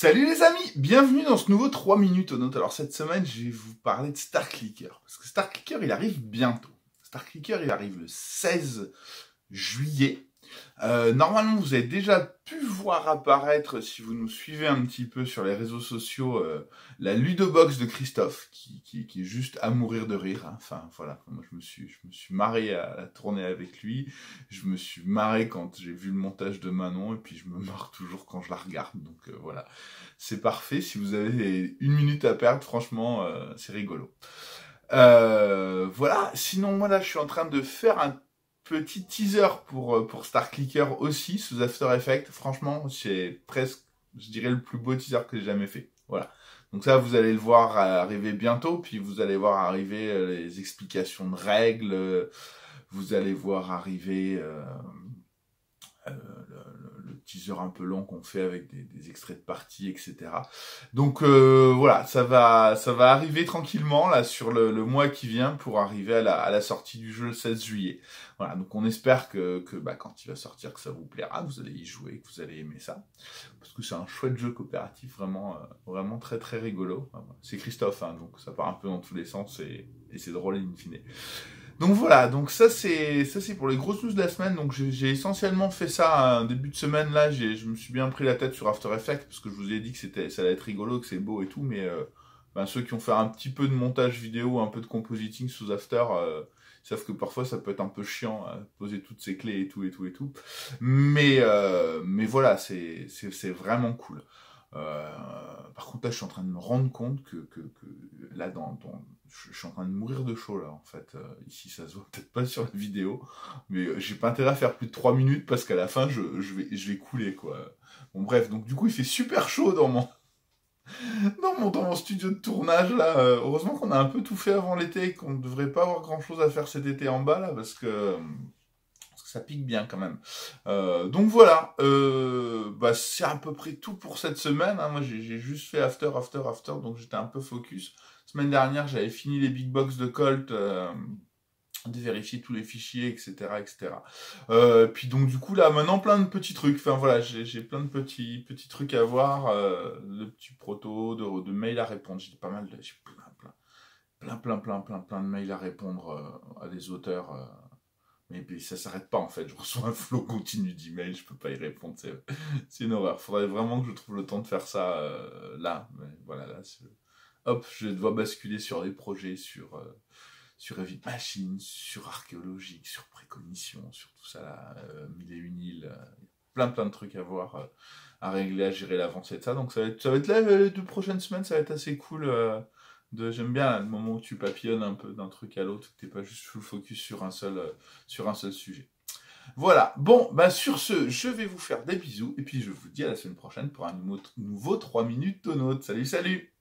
Salut les amis, bienvenue dans ce nouveau 3 minutes au note. Alors cette semaine, je vais vous parler de Star Clicker. Parce que Star Clicker, il arrive bientôt. Star Clicker, il arrive le 16 juillet. Normalement, vous avez déjà pu voir apparaître, si vous nous suivez un petit peu sur les réseaux sociaux, la Ludobox de Christophe, qui est juste à mourir de rire. Hein. Enfin, voilà, moi je me suis marré à la tournée avec lui. Je me suis marré quand j'ai vu le montage de Manon, et puis je me marre toujours quand je la regarde. Donc voilà, c'est parfait. Si vous avez une minute à perdre, franchement, c'est rigolo. Voilà, sinon moi là, je suis en train de faire un petit teaser pour Star Clicker aussi sous After Effects. Franchement, c'est presque, je dirais, le plus beau teaser que j'ai jamais fait. Voilà. Donc ça, vous allez le voir arriver bientôt, puis vous allez voir arriver les explications de règles, vous allez voir arriver le teaser un peu long qu'on fait avec des extraits de parties, etc. Donc voilà, ça va arriver tranquillement là sur le mois qui vient pour arriver à la sortie du jeu le 16 juillet. Voilà, donc on espère que quand il va sortir, que ça vous plaira, que vous allez y jouer, que vous allez aimer ça. Parce que c'est un chouette jeu coopératif, vraiment, vraiment très très rigolo. C'est Christophe, hein, donc ça part un peu dans tous les sens et c'est drôle in fine. Donc voilà, donc ça c'est pour les grosses news de la semaine. Donc j'ai essentiellement fait ça un début de semaine là. Je me suis bien pris la tête sur After Effects parce que je vous ai dit que ça allait être rigolo, que c'est beau et tout. Mais ceux qui ont fait un petit peu de montage vidéo, un peu de compositing sous After, savent que parfois ça peut être un peu chiant à poser toutes ces clés et tout. Mais voilà, c'est vraiment cool. Par contre là je suis en train de me rendre compte que là je suis en train de mourir de chaud là en fait. Ici ça se voit peut-être pas sur la vidéo, mais j'ai pas intérêt à faire plus de 3 minutes parce qu'à la fin je vais couler quoi. Bon bref, donc du coup il fait super chaud dans mon studio de tournage là. Heureusement qu'on a un peu tout fait avant l'été et qu'on ne devrait pas avoir grand chose à faire cet été en bas là parce que ça pique bien quand même. Donc voilà, c'est à peu près tout pour cette semaine. Hein. Moi j'ai juste fait after, donc j'étais un peu focus. Semaine dernière j'avais fini les big box de Colt, de vérifier tous les fichiers, etc. Puis donc du coup là maintenant plein de petits trucs. Enfin voilà, j'ai plein de petits trucs à voir. Le petit proto de mails à répondre. J'ai pas mal, j'ai plein de mails à répondre à des auteurs. Mais puis ça s'arrête pas en fait, je reçois un flot continu d'emails, je peux pas y répondre, c'est une horreur. Faudrait vraiment que je trouve le temps de faire ça là. Mais voilà, là, hop, je dois basculer sur des projets, sur Evil Machine, sur archéologique, sur précognition, sur tout ça là, mille et une îles, plein de trucs à voir, à régler, à gérer l'avancée de ça. Donc ça va être là les 2 prochaines semaines, ça va être assez cool. J'aime bien là, le moment où tu papillonnes un peu d'un truc à l'autre, que t'es pas juste full focus sur un seul sujet. Voilà, bon, sur ce, je vais vous faire des bisous, et puis je vous dis à la semaine prochaine pour un nouveau 3 minutes Tonote. Salut, salut!